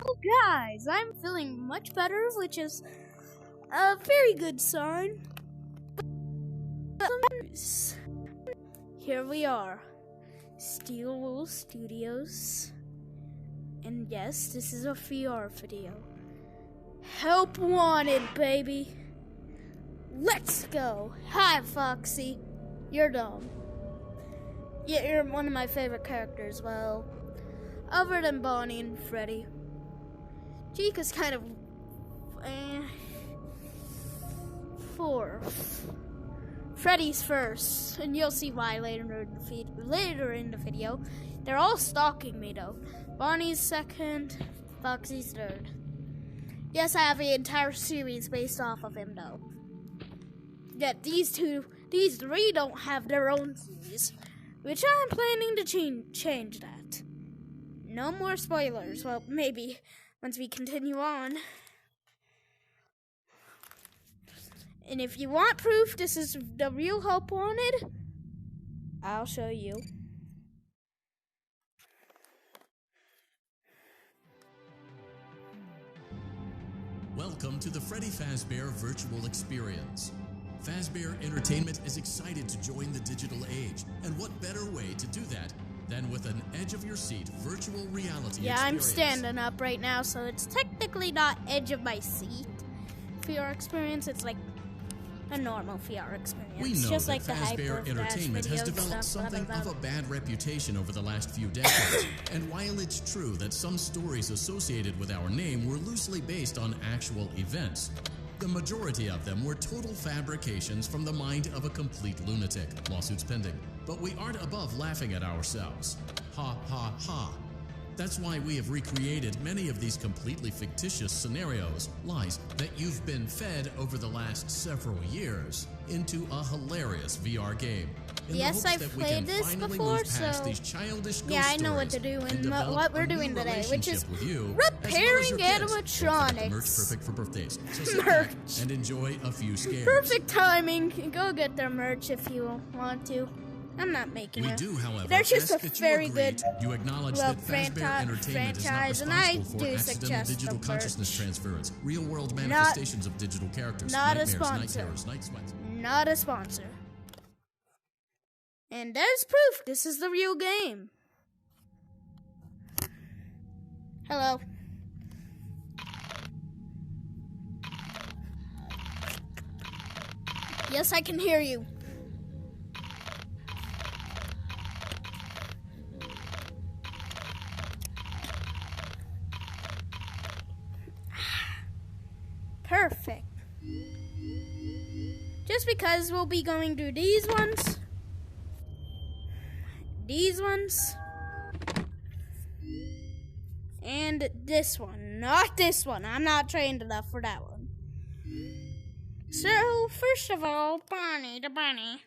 Oh guys, I'm feeling much better, which is a very good sign. Here we are, Steel Wool Studios, and yes, this is a VR video. Help wanted, baby. Let's go. Hi, Foxy. You're dumb. Yeah, you're one of my favorite characters, well, other than Bonnie and Freddy. Chica's kind of fourth. Freddy's first, and you'll see why later in the video. They're all stalking me though. Bonnie's second, Foxy's third. Yes, I have the entire series based off of him though. Yet these three don't have their own series, which I'm planning to change that. No more spoilers. Well, maybe once we continue on. And if you want proof this is the real Help Wanted, I'll show you. Welcome to the Freddy Fazbear Virtual Experience. Fazbear Entertainment is excited to join the digital age, and what better way to do that than with an edge-of-your-seat virtual reality experience. Yeah, I'm standing up right now, so it's technically not edge of my seat VR experience. It's like a normal VR experience. We know just that like the Fazbear Entertainment has developed something of a bad reputation over the last few decades. And while it's true that some stories associated with our name were loosely based on actual events, the majority of them were total fabrications from the mind of a complete lunatic. Lawsuits pending. But we aren't above laughing at ourselves. Ha ha ha. That's why we have recreated many of these completely fictitious scenarios, lies that you've been fed over the last several years, into a hilarious VR game. Yes, I've played this before, so yeah, I know what to do and what we're doing today, which is repairing animatronics. Merch perfect for birthdays. So merch. And enjoy a few scares. Perfect timing. Go get their merch if you want to. I'm not making it. We do, however, they're just ask a that very you good you acknowledge that Fazbear Entertainment is not franchise, and I responsible for do accidental suggest digital the consciousness merch. transference, real-world manifestations of digital characters, not a nightmares, night sponsor. terrors, night sweats. Not a sponsor. And there's proof this is the real game. Hello. Yes, I can hear you. Perfect. Just because we'll be going through these ones, and this one. Not this one. I'm not trained enough for that one. So, first of all, Bonnie the bunny.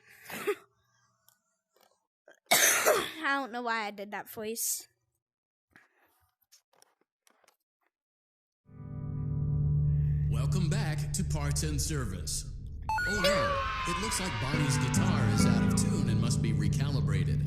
I don't know why I did that voice. Welcome back to Parts and Service. Oh no, it looks like Bonnie's guitar is out of tune and must be recalibrated.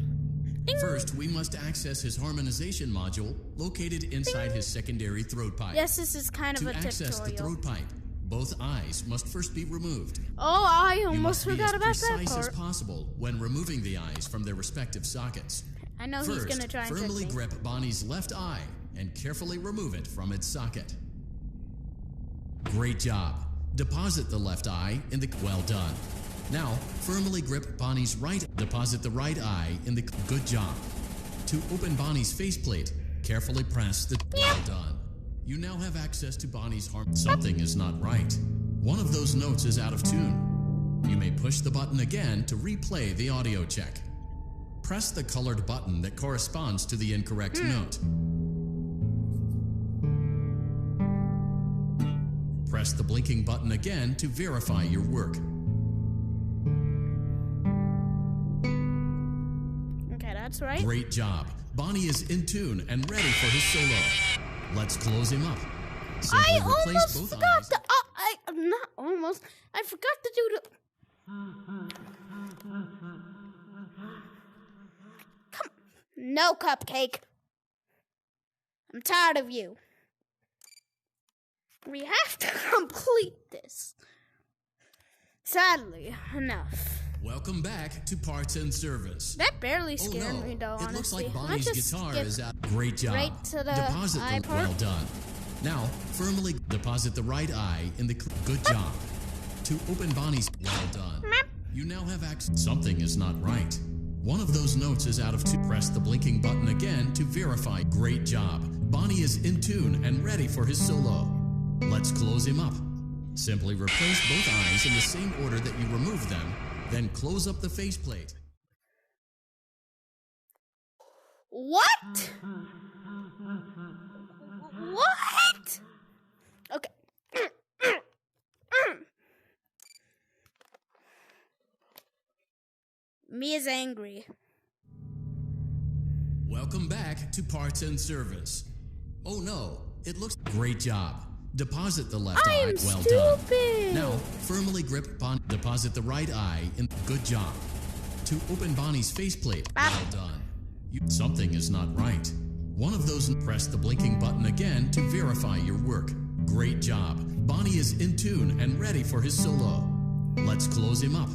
Ding. First, we must access his harmonization module located inside his secondary throat pipe. Yes, this is kind of a tutorial. To access the throat pipe, both eyes must first be removed. Oh, I almost forgot about that part. You must be as precise as part. possible when removing the eyes from their respective sockets. I know First, he's gonna try and trick firmly me. grip Bonnie's left eye and carefully remove it from its socket. Great job. Deposit the left eye in the... Well done. Now, firmly grip Bonnie's right... Deposit the right eye in the... Good job. To open Bonnie's faceplate, carefully press the... Well done. You now have access to Bonnie's harm... Something is not right. One of those notes is out of tune. You may push the button again to replay the audio check. Press the colored button that corresponds to the incorrect note. Press the blinking button again to verify your work. Okay, that's right. Great job. Bonnie is in tune and ready for his solo. Let's close him up. Simply I replace almost both forgot eyes. to... not almost. I forgot to do the... No, Cupcake. I'm tired of you. We have to complete this. Sadly enough. Welcome back to Parts and Service. That barely scared me, though, honestly. It looks like Bonnie's guitar is out. Great job. Right to the deposit eye the part. well done. Now, firmly deposit the right eye in the good job. To open Bonnie's well done. You now have access. Something is not right. One of those notes is out of tune. Press the blinking button again to verify. Great job. Bonnie is in tune and ready for his solo. Let's close him up. Simply replace both eyes in the same order that you removed them, then close up the faceplate. What? What? Okay. Me is angry. Welcome back to Parts and Service. Oh no, it looks great job. Deposit the left eye. Well stupid. Done. Now, firmly grip Bonnie. Deposit the right eye in. Good job. To open Bonnie's faceplate. Well done. Something is not right. One of those. Press the blinking button again to verify your work. Great job. Bonnie is in tune and ready for his solo. Let's close him up.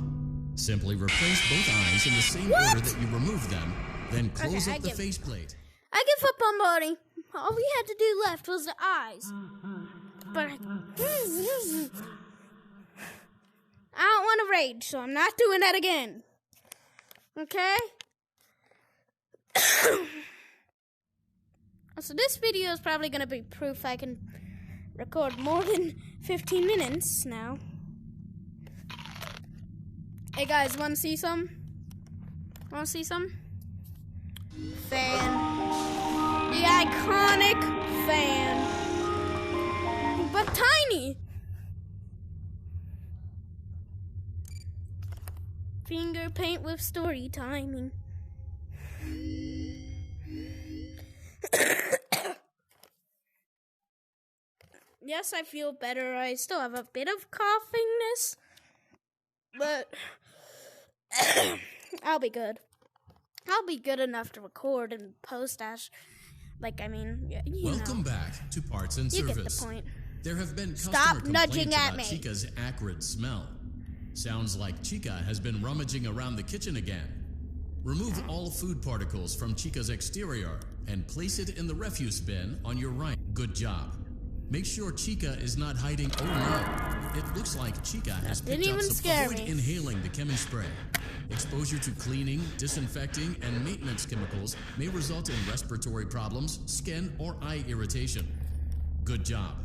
Simply replace both eyes in the same order that you removed them, then close up the faceplate. I give up on Bonnie. All we had to do left was the eyes. But I don't want to rage, so I'm not doing that again. Okay? So this video is probably going to be proof I can record more than 15 minutes now. Hey guys, want to see some? Want to see some? Fan. The iconic fan. But tiny. Finger paint with story timing. Yes, I feel better. I still have a bit of coughingness, but I'll be good. I'll be good enough to record and post as, Welcome back to Parts and Service. You get the point. There have been customer Stop nudging complaints at about me. Chica's acrid smell. Sounds like Chica has been rummaging around the kitchen again. Remove all food particles from Chica's exterior and place it in the refuse bin on your right. Good job. Make sure Chica is not hiding. Oh no, it looks like Chica has picked up some. Avoid inhaling the chemi spray. Exposure to cleaning, disinfecting, and maintenance chemicals may result in respiratory problems, skin, or eye irritation. Good job.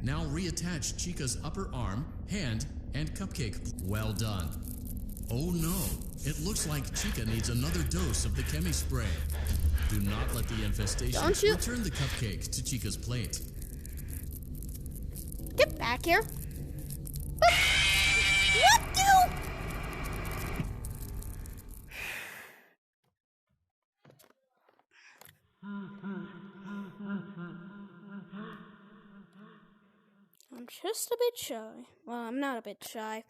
Now reattach Chica's upper arm, hand, and cupcake. Well done. Oh no, it looks like Chica needs another dose of the chemi spray. Do not let the infestation return the cupcake to Chica's plate. Get back here. What do? I'm just a bit shy. Well, I'm not a bit shy.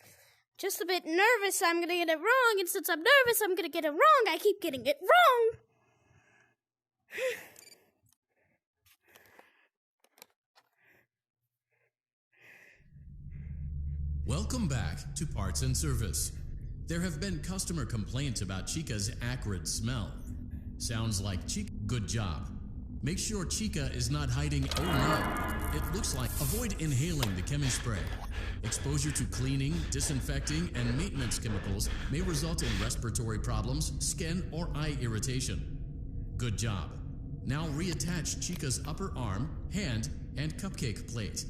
Just a bit nervous I'm gonna get it wrong, and since I'm nervous I'm gonna get it wrong, I keep getting it wrong. Welcome back to Parts and Service. There have been customer complaints about Chica's acrid smell. Sounds like Chica. Good job. Make sure Chica is not hiding. Oh no, it looks like. Avoid inhaling the chemi spray. Exposure to cleaning, disinfecting, and maintenance chemicals may result in respiratory problems, skin, or eye irritation. Good job. Now reattach Chica's upper arm, hand, and cupcake plate.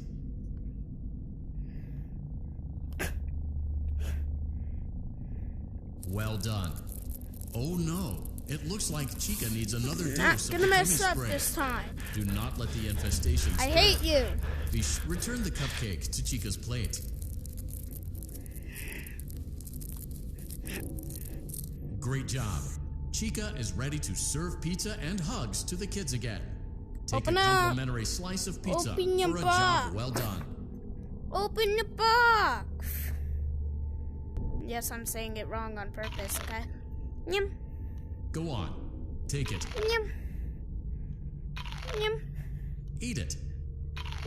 Well done. Oh no, it looks like Chica needs another dose of the chemi spray. Not gonna mess up this time. Do not let the infestation spread. I hate you. Return the cupcake to Chica's plate. Great job. Chica is ready to serve pizza and hugs to the kids again. Take a complimentary slice of pizza for a job well done. Open the box. Yes, I'm saying it wrong on purpose, okay? Yum. Go on. Take it. Yum. Yum. Eat it.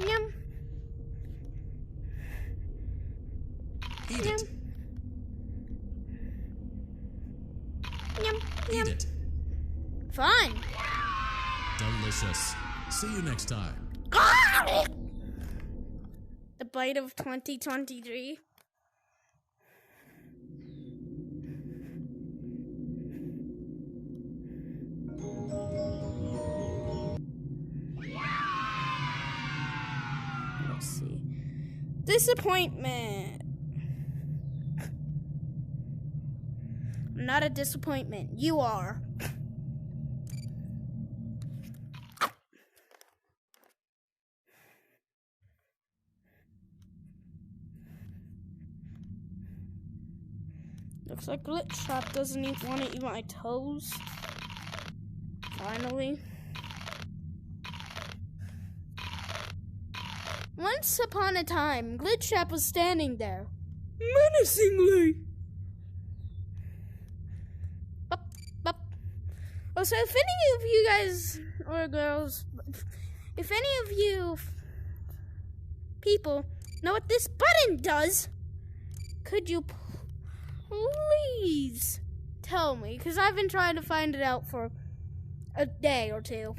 Yum. Fine. Delicious. See you next time. The bite of 2023. Let's see. Disappointment. I'm not a disappointment. You are. Looks like Glitch Trap doesn't even want to eat my toes. Finally. Once upon a time, Glitch Trap was standing there, menacingly. Bup, bup. Oh, so if any of you guys, or girls, if any of you people know what this button does, could you please tell me? Because I've been trying to find it out for a day or two.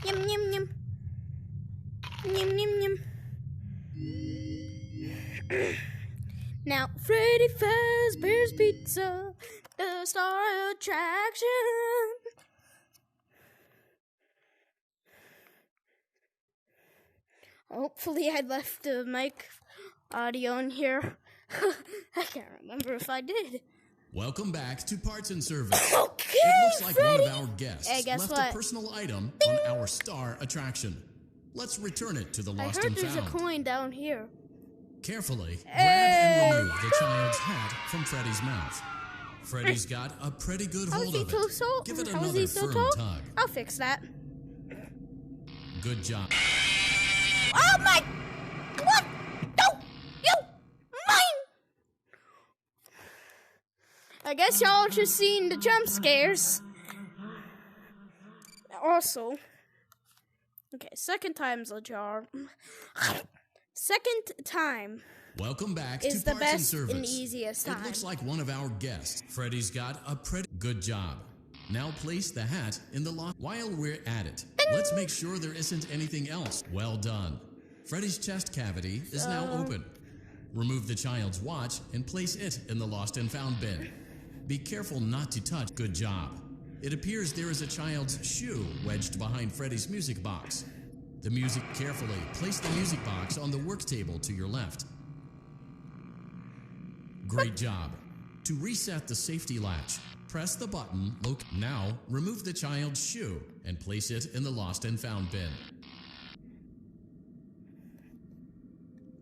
Yum, yum, yum. Yum, yum, yum. Now, Freddy Fazbear's Pizza, the star attraction. Hopefully I left the mic audio in here. I can't remember if I did. Welcome back to Parts and Service. Okay, it looks like Freddy. one of our guests left a personal item on our star attraction. Let's return it to the lost and found. I heard there's a coin down here. Carefully, grab and remove the child's hat from Freddy's mouth. Freddy's got a pretty good hold of it. Give it another firm tug. I'll fix that. Good job. Oh my! What? No! You! Mine! I guess y'all just seen the jump scares. Also, okay, second time's a jar. Second time. Welcome back is to the Parts best and Service. and easiest time. It looks like one of our guests. Freddy's got a pretty good job. Now place the hat in the lock. While we're at it, let's make sure there isn't anything else. Well done. Freddy's chest cavity is now open. Remove the child's watch and place it in the lost and found bin. Be careful not to touch. Good job. It appears there is a child's shoe wedged behind Freddy's music box. The music carefully. Place the music box on the work table to your left. Great job. To reset the safety latch, press the button. Now, remove the child's shoe and place it in the lost and found bin.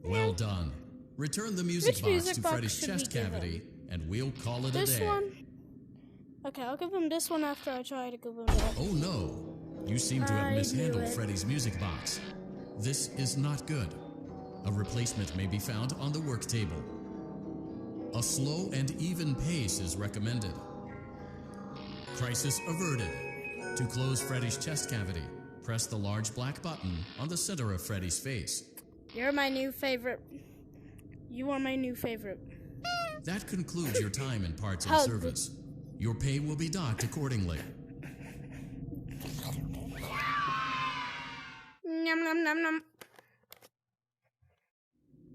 Well done. Return the music box to Freddy's chest cavity, and we'll call it a day. This one? Okay, I'll give him this one after I try to give him that. Oh no! You seem to have mishandled Freddy's music box. This is not good. A replacement may be found on the work table. A slow and even pace is recommended. Crisis averted. To close Freddy's chest cavity, press the large black button on the center of Freddy's face. You're my new favorite. You are my new favorite. That concludes your time in Parts and Service. Your pay will be docked accordingly. Nom nom nom nom.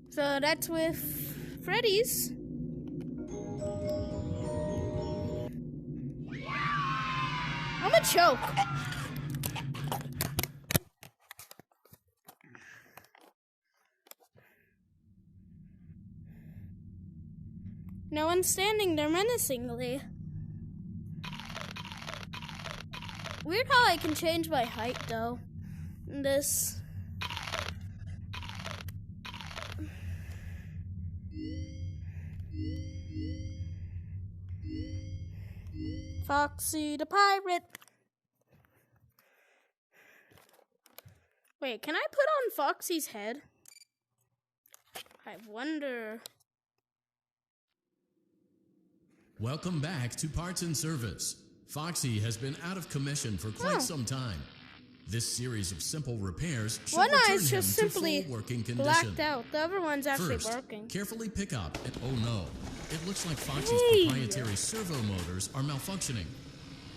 So that's with Freddy's. I'm a choke. No one's standing there menacingly. Weird how I can change my height though. This. Foxy the pirate. Wait, can I put on Foxy's head? I wonder. Welcome back to Parts and Service. Foxy has been out of commission for quite some time. This series of simple repairs should One return eye him is just to simply full working condition. blacked out. The other one's actually First, working. carefully pick up and oh no, it looks like Foxy's Hey. proprietary servo motors are malfunctioning.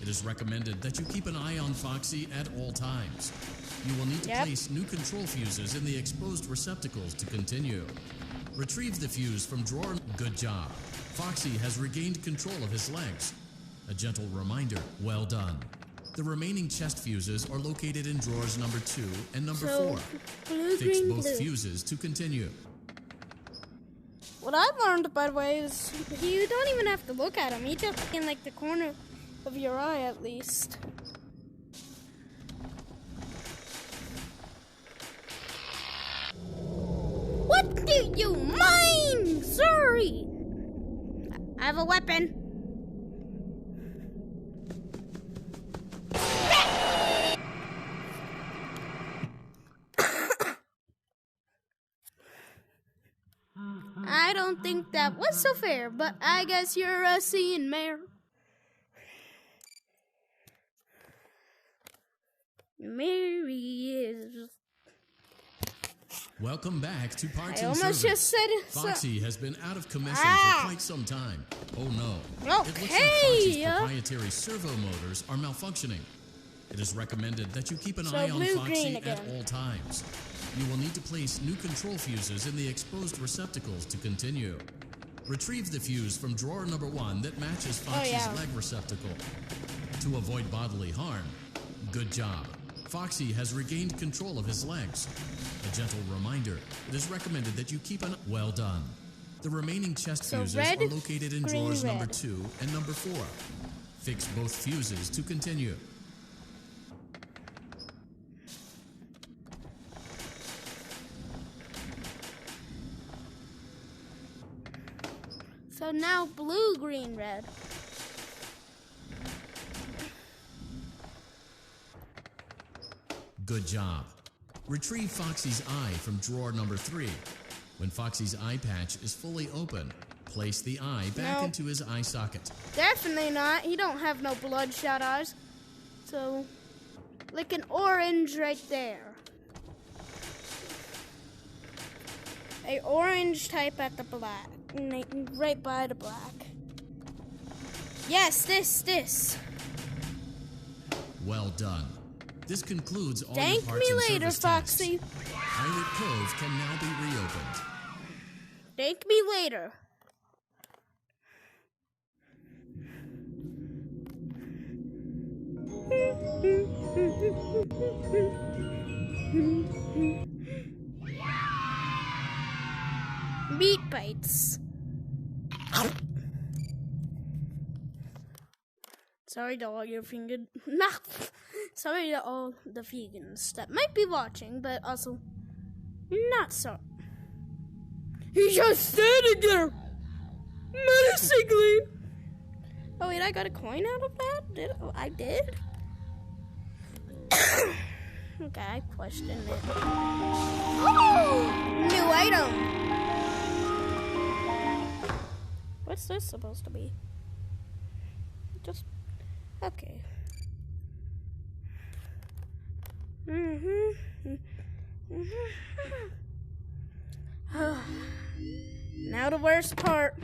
It is recommended that you keep an eye on Foxy at all times. You will need to place new control fuses in the exposed receptacles to continue. Retrieve the fuse from drawer. Good job. Foxy has regained control of his legs. A gentle reminder, well done. The remaining chest fuses are located in drawers number 2 and number 4. Blue, Fix green, both blue. fuses to continue. What I've learned, by the way, is you don't even have to look at him. He just in like the corner of your eye, at least. What do you mean? Sorry. I have a weapon. I don't think that was so fair, but I guess you're seeing Mayor. Mary is. Welcome back to Parts I and almost Service. just said it. Foxy has been out of commission for quite some time. Oh no. It looks like Okay. Foxy's proprietary servo motors are malfunctioning. It is recommended that you keep an eye on blue, Foxy green at again. all times. You will need to place new control fuses in the exposed receptacles to continue. Retrieve the fuse from drawer number 1 that matches Foxy's leg receptacle. To avoid bodily harm, good job. Foxy has regained control of his legs. A gentle reminder, it is recommended that you keep an... Well done. The remaining chest fuses red, are located in green, drawers number red. 2 and number 4. Fix both fuses to continue. So now blue, green, red. Good job. Retrieve Foxy's eye from drawer number 3. When Foxy's eye patch is fully open, place the eye back Nope. into his eye socket. Definitely not. He don't have no bloodshot eyes. So, like an orange right there. A orange type at the black. Right by the black. Yes, this. Well done. This concludes all Thank your parts me and later, service Foxy. tasks. Pirate Cove can now be reopened. Thank me later. Meat bites. Sorry to all your vegan. Sorry to all the vegans that might be watching, but also not so. He's just standing there, menacingly. Oh wait, I got a coin out of that? I did? Okay, I questioned it. Oh! New item! What's this supposed to be? Just... okay. Now the worst part.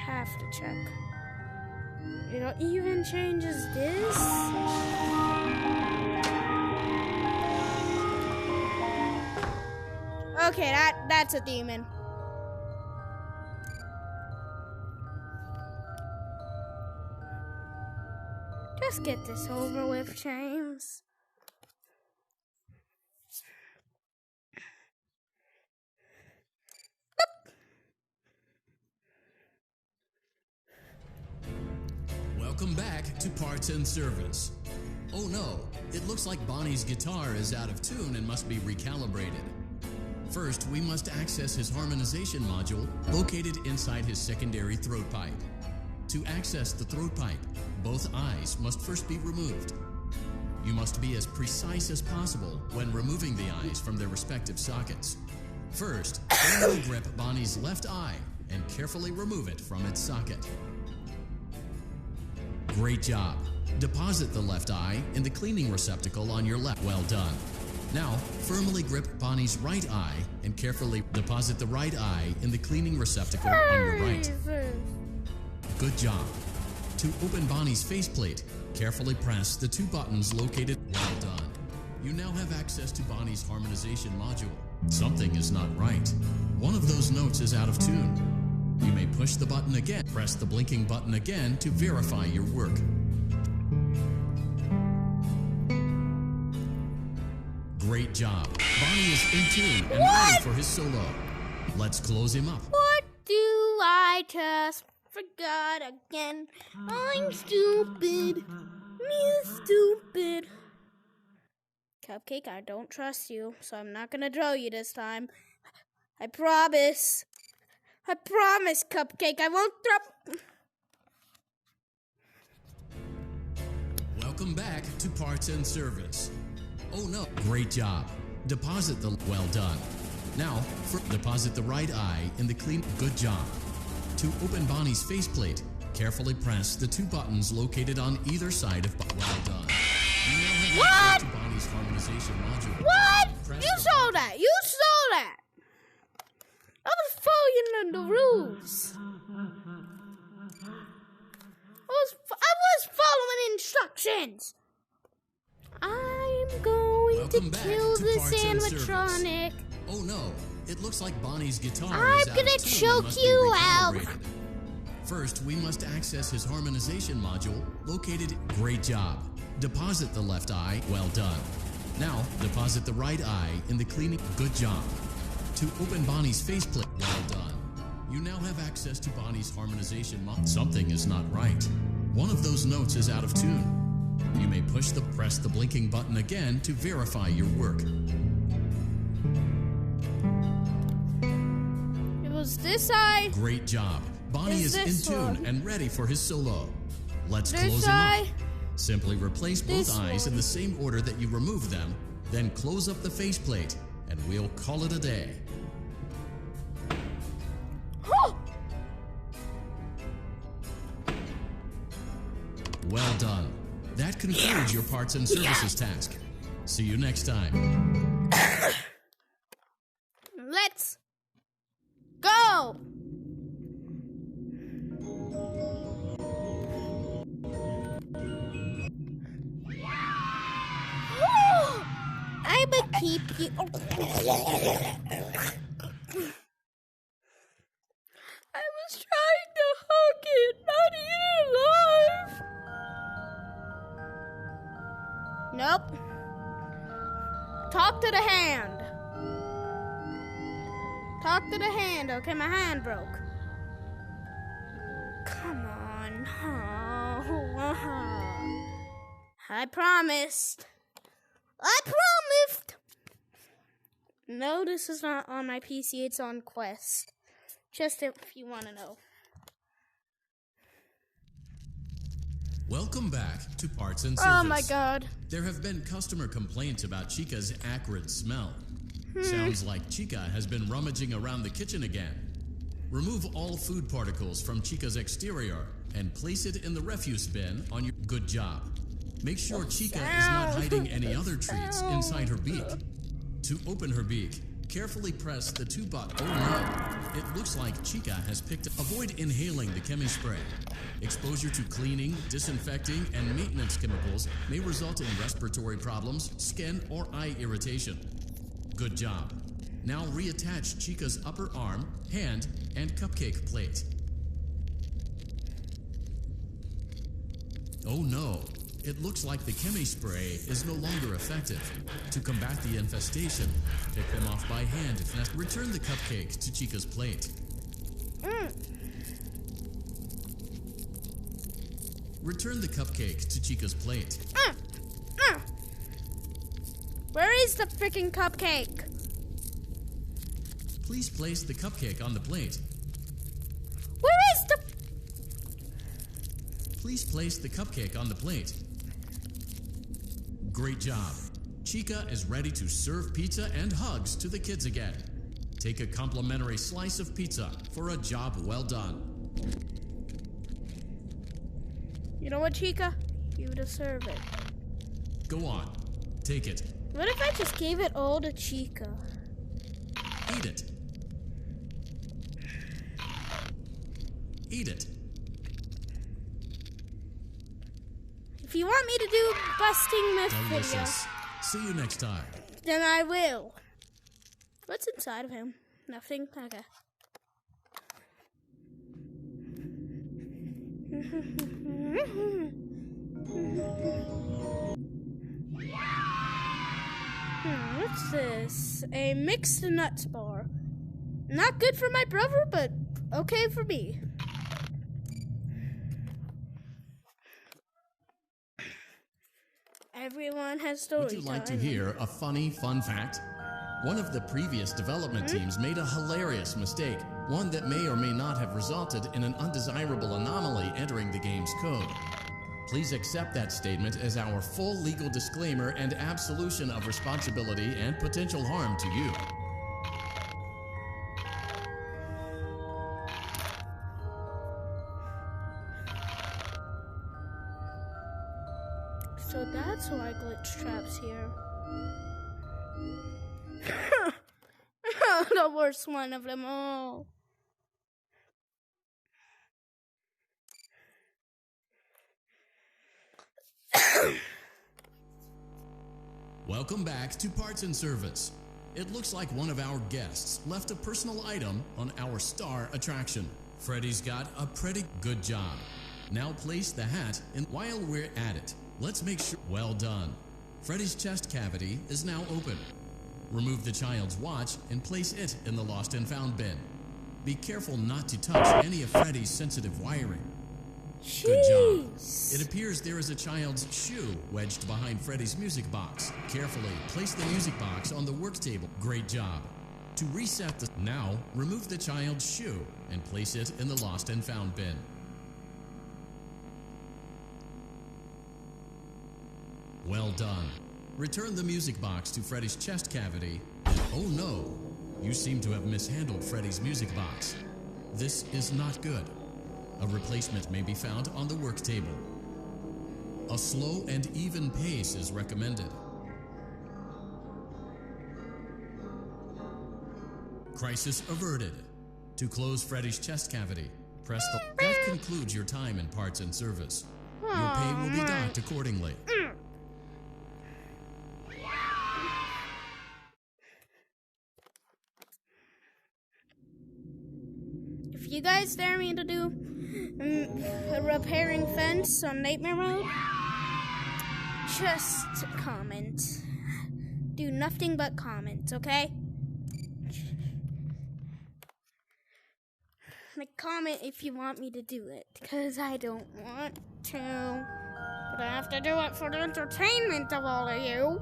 Have to check. It even changes this. Okay, that's a demon. Just get this over with, James. Welcome back to Parts and Service. Oh no, it looks like Bonnie's guitar is out of tune and must be recalibrated. First, we must access his harmonization module located inside his secondary throat pipe. To access the throat pipe, both eyes must first be removed. You must be as precise as possible when removing the eyes from their respective sockets. First, firmly grip Bonnie's left eye and carefully remove it from its socket. Great job. Deposit the left eye in the cleaning receptacle on your left. Well done. Now, firmly grip Bonnie's right eye and carefully deposit the right eye in the cleaning receptacle on your right. Good job. To open Bonnie's faceplate, carefully press the two buttons located. Well done. You now have access to Bonnie's harmonization module. Something is not right. One of those notes is out of tune. You may push the button again. Press the blinking button again to verify your work. Great job. Bonnie is in tune and ready for his solo. Let's close him up. What do I just forgot again? I'm stupid. Me stupid. Cupcake, I don't trust you, so I'm not gonna draw you this time. I promise. I promise, Cupcake, I won't throw. Welcome back to Parts and Service. Oh no. Great job. Deposit the. Well done. Now, deposit the right eye in the clean. Good job. To open Bonnie's faceplate, carefully press the two buttons located on either side of. Well done. You now have access to Bonnie's harmonization module. What? You saw that. You saw that. I was following the rules. I was following instructions. I'm going Welcome to back kill to this Parts and animatronic. Oh no, it looks like Bonnie's guitar I'm is out gonna of tune and choke must you be out. recalibrated. First, we must access his harmonization module located. Great job. Deposit the left eye. Well done. Now, deposit the right eye in the cleaning. Good job. To open Bonnie's faceplate. Well done. You now have access to Bonnie's harmonization module. Something is not right. One of those notes is out of tune. You may press the blinking button again to verify your work. It was this eye. Great job. Bonnie is in this tune one. and ready for his solo. Let's This close him eye. up. Simply replace both This eyes in one. the same order that you removed them, then close up the faceplate, and we'll call it a day. Well done. That concludes your parts and services task. See you next time. Let's go. I'ma keep you. I was trying to hug it, not eat it alive. Nope. Talk to the hand. Talk to the hand. Okay, my hand broke. Come on. I promised. I promised. No, this is not on my PC. It's on Quest. Just if you want to know. Welcome back to Parts and Service. Oh my god. There have been customer complaints about Chica's acrid smell. Sounds like Chica has been rummaging around the kitchen again. Remove all food particles from Chica's exterior and place it in the refuse bin on your. Good job. Make sure Chica is not hiding any other treats inside her beak. To open her beak, carefully press the two buttons. Oh no, it looks like Chica has picked. Avoid inhaling the chemi spray. Exposure to cleaning, disinfecting, and maintenance chemicals may result in respiratory problems, skin, or eye irritation. Good job. Now reattach Chica's upper arm, hand, and cupcake plate. Oh no, it looks like the chemi spray is no longer effective. To combat the infestation, pick them off by hand if necessary. Return the cupcake to Chica's plate. Return the cupcake to Chica's plate. Where is the freaking cupcake? Please place the cupcake on the plate. Where is the... Please place the cupcake on the plate. Great job. Chica is ready to serve pizza and hugs to the kids again. Take a complimentary slice of pizza for a job well done. You know what, Chica? You deserve it. Go on. Take it. What if I just gave it all to Chica? Eat it. Eat it. If you want me to do busting myth video, Delicious. See you next time. then I will. What's inside of him? Nothing? Okay. What's this? A mixed nuts bar. Not good for my brother, but okay for me. Everyone has stories. Would you like to hear a funny fun fact? One of the previous development teams made a hilarious mistake, one that may or may not have resulted in an undesirable anomaly entering the game's code. Please accept that statement as our full legal disclaimer and absolution of responsibility and potential harm to you. So that's why glitch traps here. The worst one of them all. Welcome back to Parts and Service. It looks like one of our guests left a personal item on our star attraction. Freddy's got a pretty good job. Now place the hat, and while we're at it, let's make sure. Well done. Freddy's chest cavity is now open. Remove the child's watch and place it in the lost and found bin. Be careful not to touch any of Freddy's sensitive wiring. Good job. It appears there is a child's shoe wedged behind Freddy's music box. Carefully place the music box on the work table. Great job. To reset the... Now, remove the child's shoe and place it in the lost and found bin. Well done. Return the music box to Freddy's chest cavity. Oh no, you seem to have mishandled Freddy's music box. This is not good. A replacement may be found on the work table. A slow and even pace is recommended. Crisis averted. To close Freddy's chest cavity, press the... That concludes your time in Parts and Service. Your pay will be docked accordingly. If you guys dare me to do a repairing fence on Nightmare Mode, just comment. Do nothing but comment, okay? Like, comment if you want me to do it, because I don't want to. But I have to do it for the entertainment of all of you.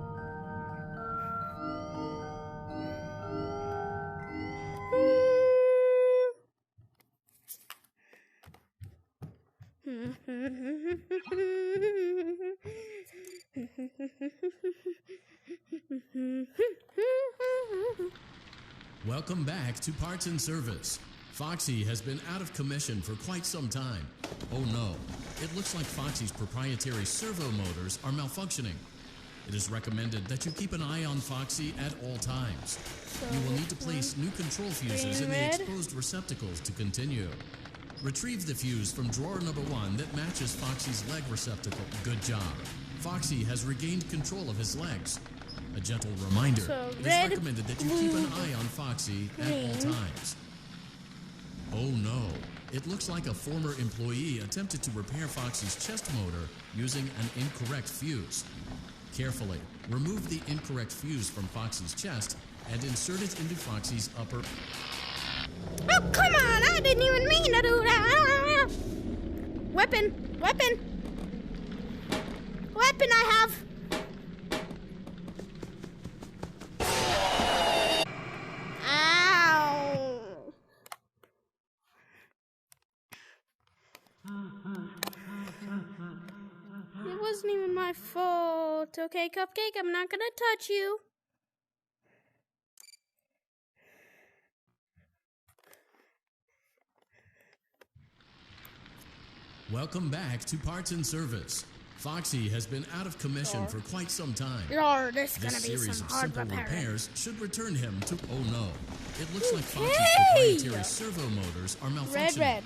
Welcome back to Parts and Service. Foxy has been out of commission for quite some time. Oh no, it looks like Foxy's proprietary servo motors are malfunctioning. It is recommended that you keep an eye on Foxy at all times. You will need to place new control fuses in the exposed receptacles to continue. Retrieve the fuse from drawer number 1 that matches Foxy's leg receptacle. Good job. Foxy has regained control of his legs. A gentle reminder, it is recommended that you keep an eye on Foxy at all times. Oh no, it looks like a former employee attempted to repair Foxy's chest motor using an incorrect fuse. Carefully, remove the incorrect fuse from Foxy's chest and insert it into Foxy's upper... Oh, come on! I didn't even mean to do that! Weapon! Weapon! Weapon I have! Ow! It wasn't even my fault. Oh, it's okay, Cupcake. I'm not gonna touch you. Welcome back to Parts and Service. Foxy has been out of commission for quite some time. This This gonna be series some of hard simple repairing. repairs should return him to... Oh no. It looks like Foxy's Okay. proprietary servo motors are malfunctioning. Red.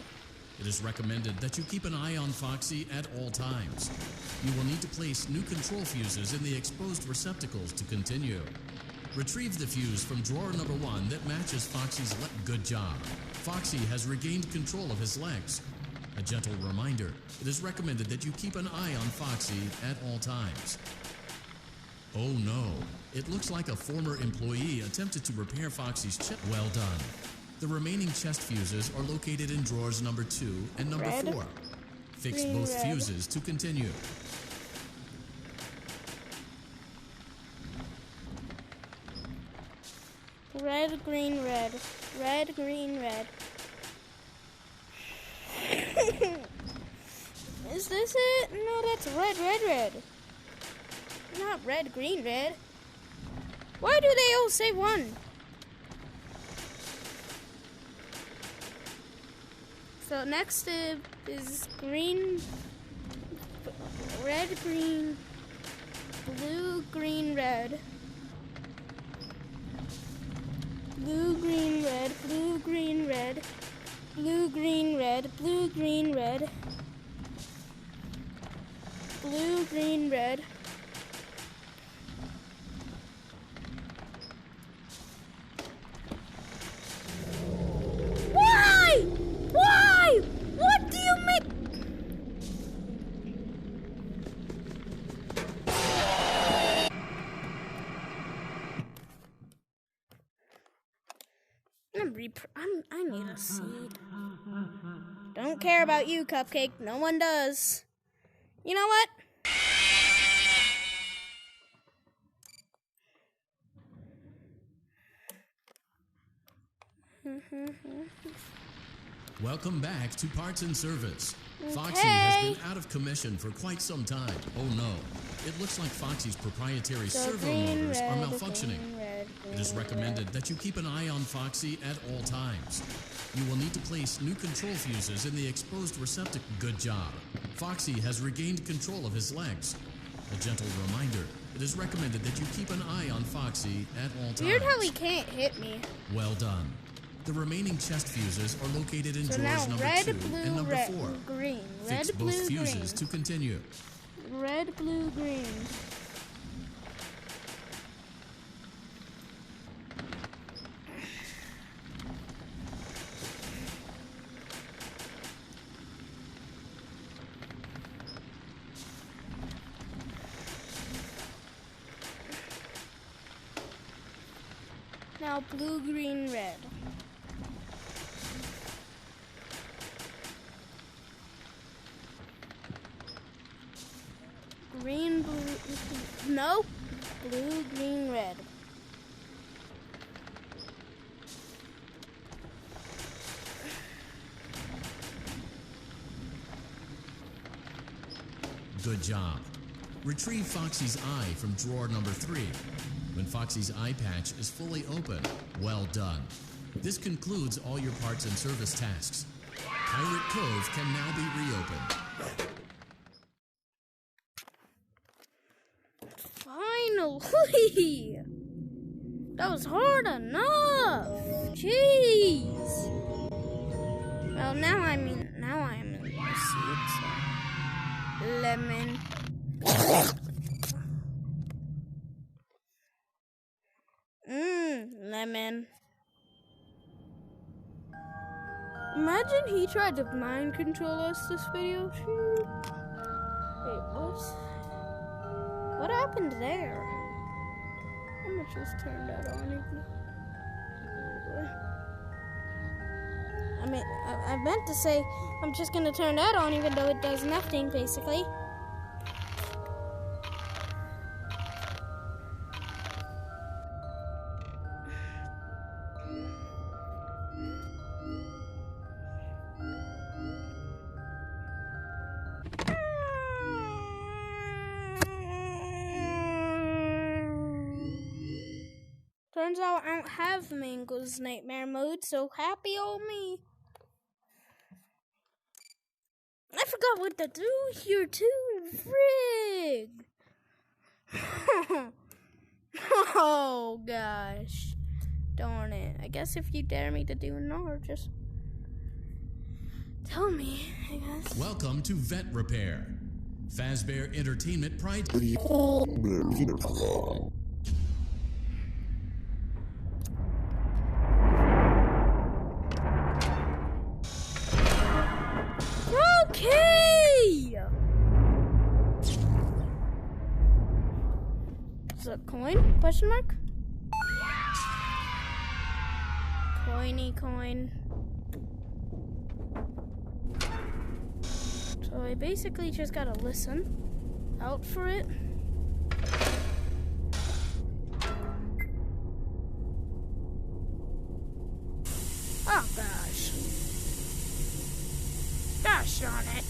It is recommended that you keep an eye on Foxy at all times. You will need to place new control fuses in the exposed receptacles to continue. Retrieve the fuse from drawer number 1 that matches Foxy's Good job. Foxy has regained control of his legs. A gentle reminder, it is recommended that you keep an eye on Foxy at all times. Oh no, it looks like a former employee attempted to repair Foxy's chest. Well done. The remaining chest fuses are located in drawers number 2 and number 4. Fix both fuses to continue. Red, green, red. Red, green, red. Is this it? No, that's red. Not red, green, red. Why do they all say 1? So next is green, red, green, blue, green, red. Blue, green, red, blue, green, red, blue, green, red, blue, green, red, blue, green, red. Why? Why? What do you make? I need a seat. Don't care about you, Cupcake. No one does. You know what? Welcome back to Parts and Service. Foxy has been out of commission for quite some time. Oh no. It looks like Foxy's proprietary servo motors are malfunctioning. It is recommended that you keep an eye on Foxy at all times. You will need to place new control fuses in the exposed receptacle. Good job. Foxy has regained control of his legs. A gentle reminder, it is recommended that you keep an eye on Foxy at all times. Weird how he can't hit me. Well done. The remaining chest fuses are located in drawers now number red, 2 blue, and number red, 4. green. Fix Red, both blue, fuses to green. continue. Red, blue, green. Now blue, green, red. Green, blue, no, blue, green, red. Good job. Retrieve Foxy's eye from drawer number 3. When Foxy's eye patch is fully open, well done. This concludes all your parts and service tasks. Pirate Cove can now be reopened. Finally! That was hard enough. Jeez. Well, now I'm in the seat. So. Lemon. Lemon. Imagine he tried to mind control us this video. Wait, what happened there? I'm gonna just turn that on again. I meant to say I'm just gonna turn that on even though it does nothing, basically. turns out I don't have Mangle's nightmare mode, so happy old me. I forgot what to do here too. Frig! Oh gosh. Darn it. I guess if you dare me to do another, just tell me, I guess. Welcome to Vet Repair. Fazbear Entertainment Pride. Okay! Is that a coin? Question mark? Coiny coin. So I basically just gotta listen out for it. Oh gosh. Gosh darn it.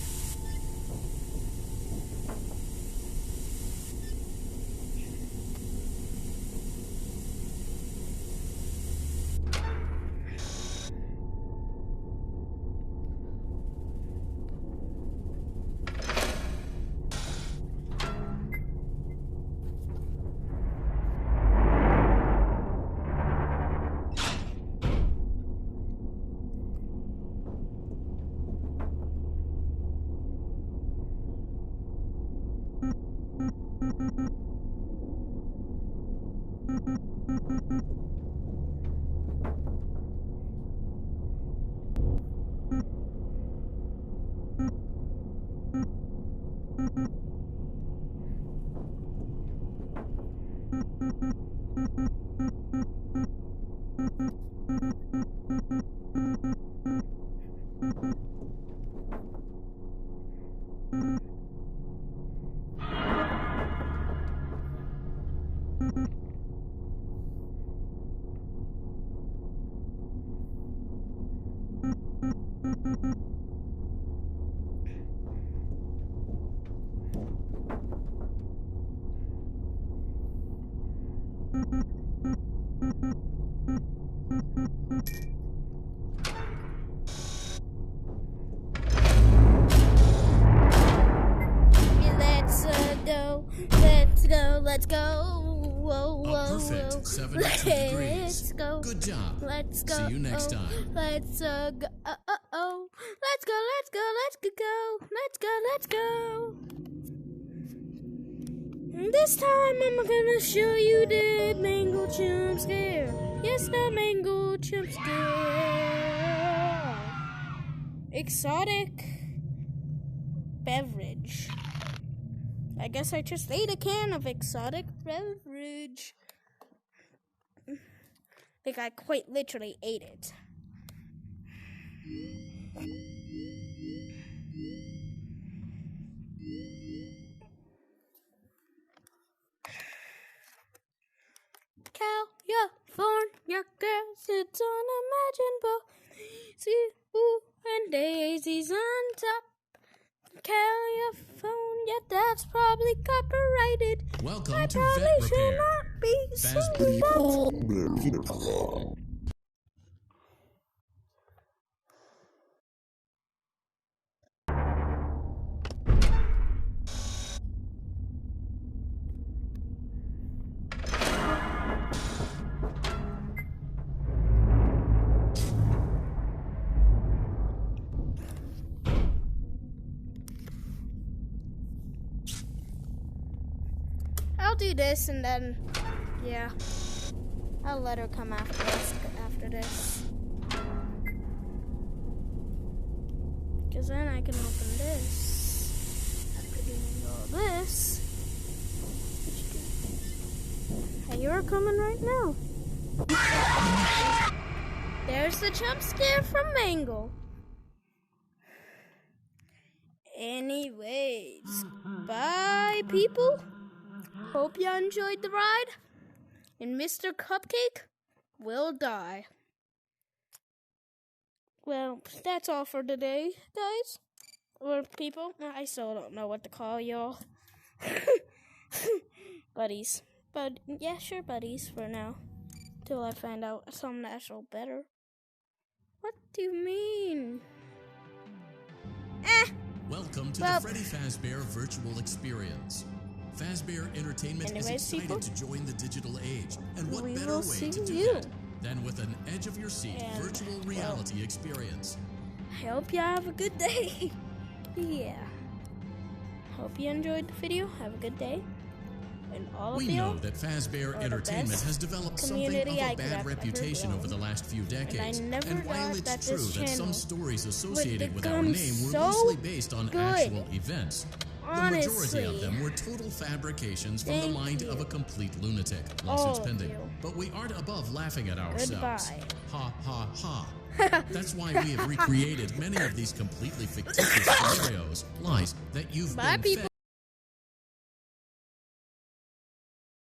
Let's go. Whoa, whoa, Perfect. whoa. 72 degrees. Let's go. Good job. Let's go. See you next time. Let's go. Let's go. Let's go. Let's go. Let's go. Let's go. And this time I'm gonna show you the mango jump scare. Yes, the mango jump scare. Exotic beverage. I guess I just ate a can of exotic beverage. I think I quite literally ate it. California girls, it's unimaginable. See, ooh, and daisies on top. California, that's probably copyrighted. Welcome I to probably Vet should Repair. not be saying that. I'll do this and then, yeah, I'll let her come after this. Because then I can open this. After doing all this. Hey, you're coming right now. There's the jump scare from Mangle. Anyways, bye people. Hope you enjoyed the ride. And Mr. Cupcake will die. Well, that's all for today, guys. Or people. I still don't know what to call y'all. Buddies. But yeah, sure, buddies for now. Till I find out something actual better. What do you mean? Welcome to the Freddy Fazbear Virtual Experience. Fazbear Entertainment is excited to join the digital age, and what better way to do that than with an edge-of-your-seat virtual reality experience. I hope you have a good day. Yeah. Hope you enjoyed the video. Have a good day. And all of we know that Fazbear Entertainment has developed something of a bad reputation over the last few decades. And while it's true that some stories associated with our name were loosely based on actual events, the majority of them were total fabrications from the mind of a complete lunatic. Lawsuits pending. But we aren't above laughing at ourselves. Ha ha ha. That's why we have recreated many of these completely fictitious scenarios, lies that you've been fed